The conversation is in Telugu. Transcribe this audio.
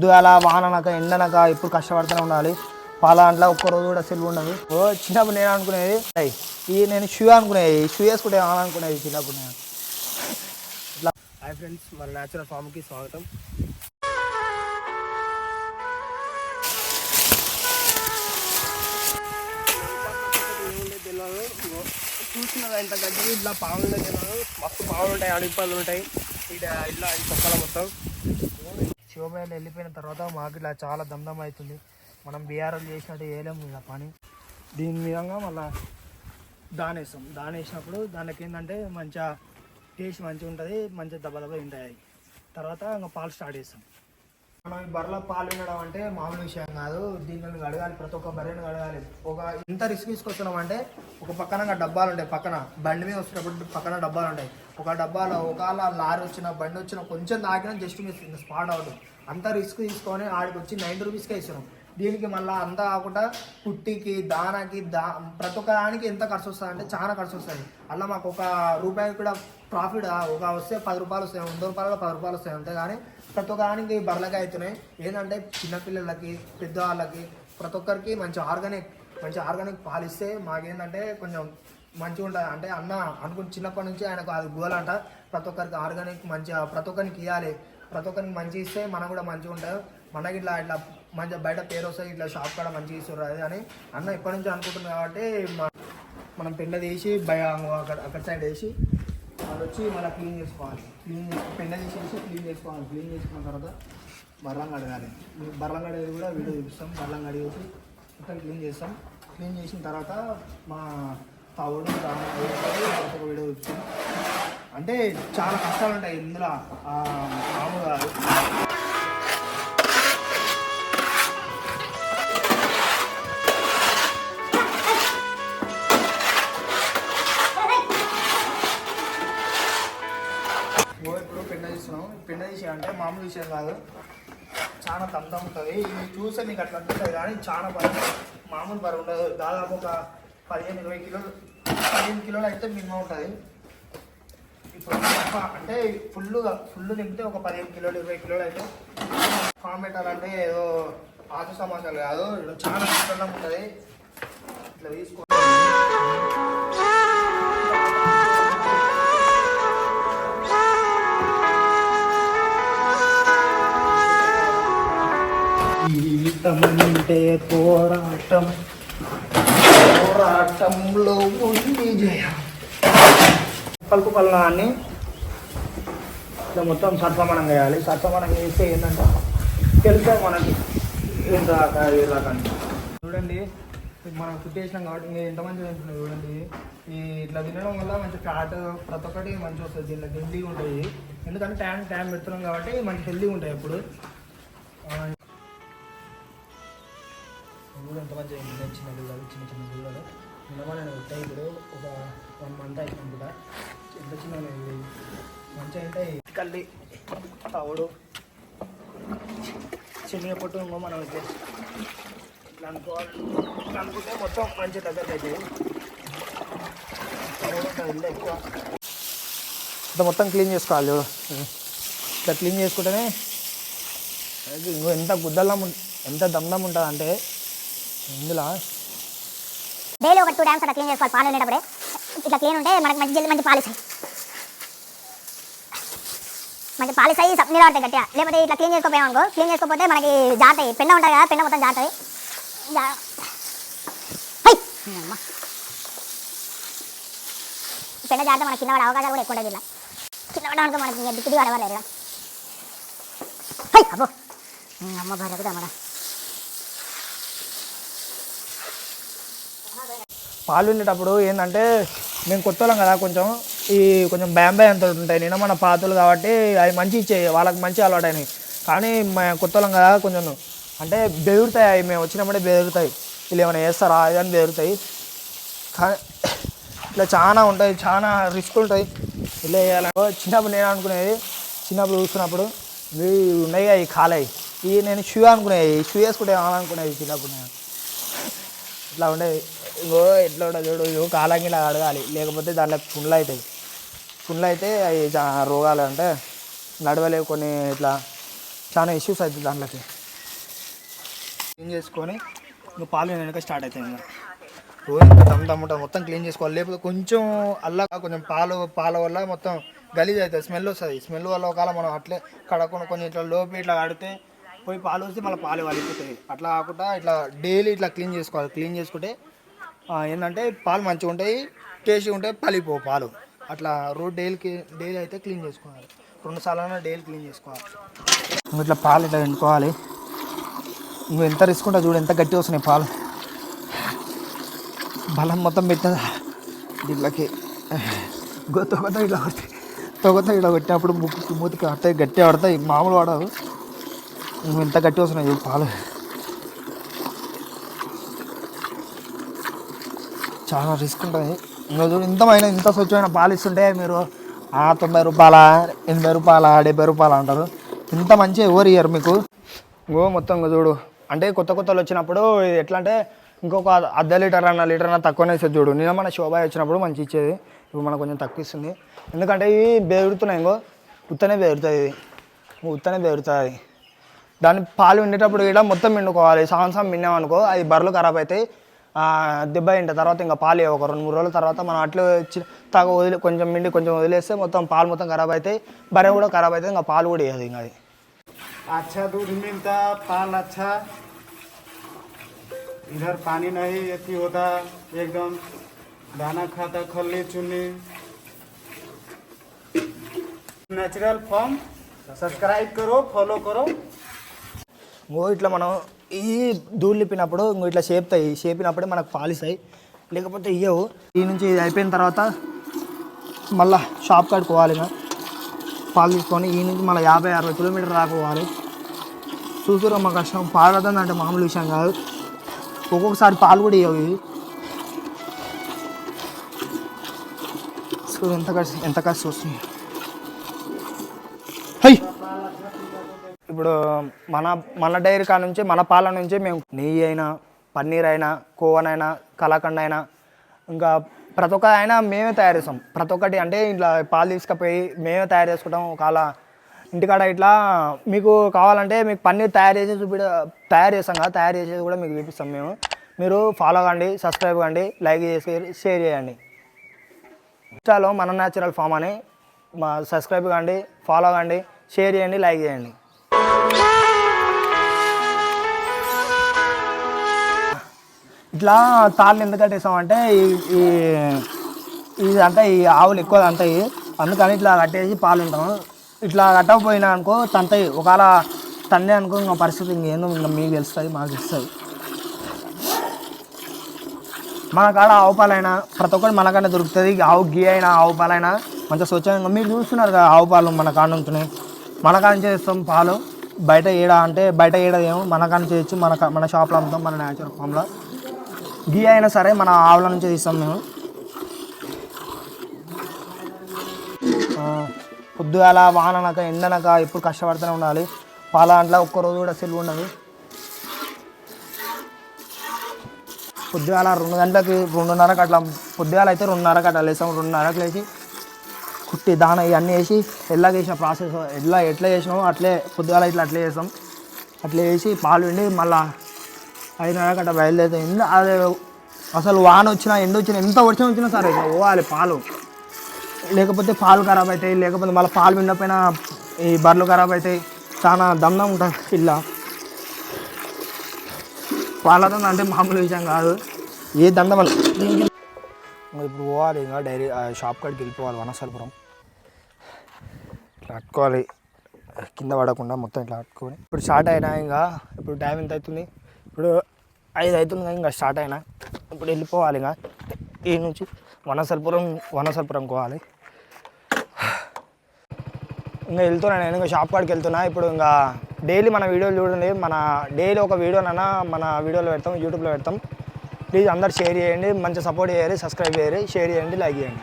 పొద్దుగాల వాననక ఎండనక ఎప్పుడు కష్టపడుతూనే ఉండాలి. పాల దాంట్లో ఒక్కరోజు కూడా సెలవు ఉండదు. చిన్నప్పుడు నేను అనుకునేది నేను షూ అనుకునేది, షూ వేసుకుంటే అనుకునేది చిన్నప్పుడు నేను. ఇట్లా హాయ్ ఫ్రెండ్స్, మన న్యాచురల్ ఫామ్కి స్వాగతం. చూస్తున్నారు ఇంత గడ్డి, ఇట్లా పాములు తెలియదు, మస్తు పాములు ఉంటాయి, అడవిపళ్ళు ఉంటాయి ఇట్లా ఈ తొక్కల మొత్తం. శివమేళ వెళ్ళిపోయిన తర్వాత మాకు ఇట్లా చాలా దమ్దం అవుతుంది. మనం బీఆర్ఎల్ చేసినట్టు వేయలేము ఇలా పని. దీని విధంగా మళ్ళీ దానేస్తాం. దానేసినప్పుడు దానికి ఏంటంటే మంచిగా టేస్ట్ మంచిగా ఉంటుంది, మంచిగా దెబ్బ ఉంటాయి. తర్వాత ఇంకా పాలు స్టార్ట్ చేస్తాం. మనం ఈ బర్రెల పాలు వినడం అంటే మామూలు విషయం కాదు. దీన్ని కడగాలి, ప్రతి ఒక్క బర్రెని కడగాలి. ఎంత రిస్క్ తీసుకొస్తున్నాం అంటే ఒక పక్కన డబ్బాలు ఉంటాయి, పక్కన బండి మీద వచ్చినప్పుడు పక్కన డబ్బాలు ఉంటాయి. ఒక డబ్బాలో ఒకవేళ లారీ వచ్చిన బండి వచ్చిన కొంచెం తాగినా జస్ట్ మీరు స్పాట్ అవుతుంది. అంత రిస్క్ తీసుకొని ఆడికి వచ్చి 90 రూపీస్కే ఇస్తున్నాం. దీనికి మళ్ళీ అంతా కాకుండా పుట్టికి దానాకి ప్రతి ఒక్క దానికి ఎంత ఖర్చు వస్తుంది అంటే చాలా ఖర్చు వస్తుంది. అలా మాకు ₹1 కూడా ప్రాఫిట్ వస్తే 10 రూపాయలు వస్తాయి, 100 రూపాయలు 10 రూపాయలు వస్తాయి అంతే. కానీ ప్రతి ఒక్క దానికి బర్రెలకి అవుతున్నాయి. ఏంటంటే చిన్నపిల్లలకి పెద్దవాళ్ళకి ప్రతి ఒక్కరికి మంచి ఆర్గానిక్ పాలు ఇస్తే మాకేంటంటే కొంచెం మంచిగా ఉంటుంది. అంటే అనుకుని చిన్నప్పటి నుంచి ఆయనకు అది గోల్ అంట, ప్రతి ఒక్కరికి ఆర్గానిక్ మంచిగా ప్రతి ఒక్కరికి ఇవ్వాలి. ప్రతి ఒక్కరికి మంచిగా ఇస్తే మనం కూడా మంచిగా ఉంటుంది. మనకి ఇట్లా మంచిగా బయట పేరు వస్తుంది, ఇట్లా షాప్ కూడా మంచిగా ఇస్తారు. అది అని ఇప్పటి నుంచి అనుకుంటుంది. కాబట్టి మనం పెండ తీసి అక్కడ సైడ్ వేసి అది వచ్చి మళ్ళీ క్లీన్ చేసుకోవాలి. పెండ తీసేసి క్లీన్ చేసుకోవాలి. క్లీన్ చేసుకున్న తర్వాత బర్రం కడగాలి. బర్రం కడిగేది కూడా వీడియో చూపిస్తాం. బర్రం కడిగేసి మొత్తం క్లీన్ చేస్తాం. క్లీన్ చేసిన తర్వాత మా తవుడు ఒక వీడియో చూపిస్తాం. అంటే చాలా కష్టాలు ఉంటాయి ఇందులో, మామూలుగా పెండ తీసి అంటే మామూలు విషయం కాదు, చాలా దంతం ఉంటుంది. ఇది చూస్తే మీకు అట్లా అనిపిస్తుంది కానీ చాలా బరువు, మామూలు బరువు ఉండదు. దాదాపు ఒక 15-20 కిలోలు అయితే మినిమం ఉంటుంది. ఇప్పుడు అంటే ఫుల్ నింపితే ఒక 15 కిలోలు 20 కిలోలు అయితే ఫామ్ పెట్టాలంటే ఏదో ఆశ సమాచారాలు కాదు, చాలా కష్టంగా ఉంటుంది. ఇట్లా తీసుకో జీవితమంటే పోరాటంలో ఉంది జయం. పలుకుపల్లాన్ని ఇట్లా మొత్తం సత్సమానం చేయాలి. సత్సమానం చేస్తే ఏంటంటే తెలుసా మనకి ఏం రాక చూడండి. మనం ఫుడ్ చేసినాం కాబట్టి ఇంకా ఎంతమంది తింటున్నాయి చూడండి. ఇట్లా తినడం వల్ల మంచి ఫ్యాట్ ప్రతి ఒక్కటి మంచిగా వస్తుంది. దీంట్లో హెల్దీగా ఉంటుంది. ఎందుకంటే టైం పెడుతున్నాం కాబట్టి మంచి హెల్దీగా ఉంటాయి. ఎప్పుడు కూడా ఎంత మంచిగా చిన్న పిల్లలు నిలబడి ఉంటాయి. ఇప్పుడు ఒక 1 మంత్ అయిపోయింది. ఎంత చిన్న మంచిగా అంటే కల్లి తవుడు చిన్న పొట్టు ఇంకో మనం ఇట్లా అనుకోవాలి. ఇట్లా అనుకుంటే మొత్తం మంచి దగ్గర అవుతుంది. ఇల్లు ఎక్కువ ఇట్లా మొత్తం క్లీన్ చేసుకోవాలి. చూడు ఇట్లా క్లీన్ చేసుకుంటేనే ఇంకో ఎంత దమ్దం ఉంటుంది అంటే ఇందులో డైలీ ఒక 2 టైమ్స్ అట్లా క్లీన్ చేసుకోవాలి. పాలు ఉండేటప్పుడే ఇట్లా క్లీన్ ఉంటే మనకి మంచి పాలిస్తాయి. మంచి పాలిస్తాయి, నిలబడతాయి గట్టిగా. లేకపోతే ఇట్లా క్లీన్ చేసుకోపోయామనుకో, క్లీన్ చేసుకోకపోతే మనకి జాతాయి. పెండ ఉంటుంది కదా, పెండ మొత్తం జాతాయి. పెండ జాగ్రత్త మనకి కింద పడే అవకాశాలు కూడా ఎక్కువ ఉంటుంది. ఇట్లా కింద పడడానికి మనకి దిక్కుది పడవలేదు. అబ్బో అమ్మ భార్యకు దమ్మడా. పాలు ఉండేటప్పుడు ఏంటంటే మేము కొత్త వాళ్ళం కదా, కొంచెం భయం అంత ఉంటాయి. నిన్న మన పాతలు కాబట్టి అవి మంచి ఇచ్చాయి, వాళ్ళకి మంచి అలవాటు అయినాయి. కానీ మేము కొత్త వాళ్ళం కదా, కొంచెం అంటే బెదురుతాయి. అవి మేము వచ్చినప్పుడే బెదురుతాయి. వీళ్ళు ఏమైనా చేస్తారా అది అని బెదురుతాయి. కానీ ఇట్లా చాలా ఉంటాయి, చాలా రిస్క్ ఉంటాయి. ఇలా వేయాలంటే చిన్నప్పుడు నేను అనుకునేది, చిన్నప్పుడు చూస్తున్నప్పుడు ఇవి ఉన్నాయి అవి కాలేవి. నేను షూ అనుకునేది, షూ వేసుకుంటే అనుకునేది చిన్నప్పుడు. నేను ఇట్లా ఉండేది. ఎట్లా ఉంటుంది చూడు, కాలంకి ఇలా అడగాలి, లేకపోతే దాంట్లో పుండ్లు అయితే అవి రోగాలు అంటే నడవలేవు. కొన్ని ఇట్లా చాలా ఇష్యూస్ అవుతుంది దాంట్లోకి. క్లీన్ చేసుకొని ఇంకా పాలు వెనక స్టార్ట్ అవుతాయి. ఇంకా రోజు టమాటా మొత్తం క్లీన్ చేసుకోవాలి. లేకపోతే కొంచెం అల్లా కొంచెం పాల వల్ల మొత్తం గలీజ్ అవుతుంది, స్మెల్ వస్తుంది. స్మెల్ వల్ల ఒకవేళ మనం అట్లే కడకుండా కొంచెం ఇట్లా లోపి ఇట్లా కడితే పోయి పాలు వస్తే మళ్ళీ పాలు వలిపోతాయి. అట్లా కాకుండా ఇట్లా డైలీ ఇట్లా క్లీన్ చేసుకోవాలి. క్లీన్ చేసుకుంటే ఏంటంటే పాలు మంచిగా ఉంటాయి, టేస్టీగా ఉంటాయి, పలిపోవు పాలు. అట్లా డైలీ అయితే క్లీన్ చేసుకోవాలి. 2 సార్లు డైలీ క్లీన్ చేసుకోవాలి. ఇట్లా పాలు ఇట్లా వండుకోవాలి. నువ్వు ఎంత రిస్క్ ఉంటావు చూడు, ఎంత గట్టిగా వస్తున్నాయి పాలు. బలం మొత్తం పెట్టదా దీంట్లోకి కొత్త ఇట్లా పెట్టినప్పుడు మూతికి పడతాయి, గట్టిగా పడతాయి, మామూలు పడవు. నువ్వు ఎంత గట్టిగా వస్తున్నాయి చూడు పాలు. చాలా రిస్క్ ఉంటుంది. ఇంకా చూడు ఇంత స్వచ్ఛమైన పాలు ఇస్తుంటే మీరు 90 రూపాయల, 80 రూపాయల, 70 రూపాయలు అంటారు. ఇంత మంచిగా ఎవరు ఇయ్యరు మీకు. మొత్తం చూడు, అంటే కొత్తలు వచ్చినప్పుడు ఎట్లా అంటే ఇంకొక ½ లీటర్ అన్న తక్కువనే ఇస్తుంది చూడు. నిన్న మన శోభ వచ్చినప్పుడు మంచి ఇచ్చేది, ఇప్పుడు మనకు కొంచెం తక్కువ ఇస్తుంది. ఎందుకంటే ఇవి బెదురుతున్నాయి, ఉత్తనే బెదురుతుంది. దాన్ని పాలు విండేటప్పుడు కూడా మొత్తం పిండుకోవాలి. సంవత్సరం విన్నామనుకో అది బర్రెలు ఖరాబ్ అవుతాయి, దెబ్బ తింటాయి. తర్వాత ఇంకా పాలు ఒక 2-3 రోజుల తర్వాత మనం అట్లా కొంచెం కొంచెం వదిలేస్తే మొత్తం పాలు మొత్తం ఖరాబ్ అవుతాయి, బర్రె కూడా ఖరాబ్ అవుతుంది, ఇంకా పాలు కూడా వేయదు. ఇంకా అది अच्छा दूध मिलता, पाल अच्छा, इधर पानी नहीं अथी होता, एकदम दाना खाता, खल्ली चुन्नी, नेचुरल फार्म. सब्सक्राइब करो, फॉलो करो. ఇట్లా మనం ఈ దూళ్ళు ఇప్పినప్పుడు ఇట్లా చేపినప్పుడే మనకు పాలు ఇస్తాయి, లేకపోతే ఇవ్వవు. ఈ నుంచి ఇది అయిపోయిన తర్వాత మళ్ళీ షాప్ కాడికి పోవాలి. ఇంకా పాలు తీసుకొని ఈ నుంచి మళ్ళీ 50-60 కిలోమీటర్లు రాకపోవాలి. చూసుకురా మా కష్టం. పాలు వద్దంటే మామూలు విషయం కాదు. ఒక్కొక్కసారి పాలు కూడా ఇవ్వవు ఇవి. చూడు ఎంత కష్టం వస్తుంది. ఇప్పుడు మన డైరీ కాడ నుంచి, మన పాల నుంచి మేము నెయ్యి అయినా, పన్నీర్ అయినా, కోవనైనా, కలాకండ్ అయినా, ఇంకా ప్రతి ఒక్క అయినా మేమే తయారు చేస్తాం. ప్రతి ఒక్కటి అంటే ఇట్లా పాలు తీసుకుపోయి మేమే తయారు చేసుకుంటాం. ఒకవేళ ఇంటికాడ ఇట్లా మీకు కావాలంటే మీకు పన్నీర్ తయారు చేసేది కూడా మీకు చూపిస్తాం మేము. మీరు ఫాలో కండి, సబ్స్క్రైబ్ కండి, లైక్ చేసి షేర్ చేయండి. ఇన్స్టాలో మన న్యాచురల్ ఫామ్ అని సబ్స్క్రైబ్ కండి, ఫాలో కండి, షేర్ చేయండి, లైక్ చేయండి. ఇట్లా తాళ్ళు ఎందుకు కట్టేస్తామంటే ఇది అంటే ఈ ఆవులు ఎక్కువ తంతాయి, అందుకని ఇట్లా కట్టేసి పాలు ఉంటాము. ఇట్లా కట్టకపోయినా అనుకో తంతాయి. ఒకవేళ తండే అనుకో ఇంకా పరిస్థితి ఇంకేందో ఇంకా మీకు తెలుస్తుంది, మాకు తెలుస్తుంది. మన కాడ ఆవు పాలైనా ప్రతి ఒక్కటి మనకన్నా దొరుకుతుంది. ఆవు గీ అయినా ఆవు పాలైనా మంచిగా స్వచ్ఛంగా మీరు చూస్తున్నారు కదా. ఆవు పాలు మన కాడ ఉంటున్నాయి, మన కాడ నుంచి చేస్తాం పాలు. బయట ఏడదేమో మన కాడ నుంచి చేయొచ్చు. మన షాప్లో అమ్ముతాం, మన న్యాచురల్ ఫామ్లో. గీ అయినా సరే మన ఆవుల నుంచి తీస్తాం మేము. పొద్దుగాల వాననక ఎండనక ఎప్పుడు కష్టపడుతూనే ఉండాలి. పాల దాంట్లో ఒక్కరోజు కూడా సెలవు ఉండదు. పొద్దుగాల 2 గంటలకి 2:30కి అట్లా, పొద్దుగాల అయితే 2:30కి అట్లా లేస్తాం. 2:30కి లేచి కుట్టి దాన ఇవన్నీ వేసి ఎట్లాగేసిన ప్రాసెస్ ఎట్లా చేసినామో అట్లే పొద్దుగాల అట్లే చేస్తాం. అట్లా వేసి పాలు పిండి మళ్ళీ 5:30కి అట్లా బయలుదేరుతాం. అదే అసలు వాన వచ్చినా ఎండ వచ్చినా ఎంత వర్షం వచ్చినా సరే పోవాలి పాలు, లేకపోతే పాలు ఖరాబ్ అవుతాయి. లేకపోతే మళ్ళీ పాలు పిండపోయినా ఈ బర్రెలు ఖరాబ్ అవుతాయి. చాలా దమ్నం ఉంటుంది ఇలా. పాలతో అంటే మామూలు విషయం కాదు, ఏ దండం. ఇప్పుడు పోవాలి ఇంకా డైరీ షాప్ కాడికి వెళ్ళిపోవాలి. వనసలపురం ఇట్లా కట్టుకోవాలి, కింద పడకుండా మొత్తం ఇట్లా కట్టుకొని. ఇప్పుడు స్టార్ట్ అయినా ఇంకా. ఇప్పుడు టైం ఎంత అవుతుంది? ఇప్పుడు 5 అవుతుంది. ఇంకా స్టార్ట్ అయినా ఇప్పుడు వెళ్ళిపోవాలి. ఇంకా ఈ నుంచి వనసలపురం పోవాలి. ఇంకా వెళ్తున్నా నేను, ఇంకా షాప్ కాడికి వెళ్తున్నా. ఇప్పుడు ఇంకా డైలీ మన వీడియోలు చూడండి. డైలీ ఒక వీడియోనైనా మన వీడియోలో పెడతాం, యూట్యూబ్లో పెడతాం. ప్లీజ్ అందరు షేర్ చేయండి, మంచి సపోర్ట్ చేయాలి, సబ్స్క్రైబ్ చేయాలి, షేర్ చేయండి, లైక్ చేయండి.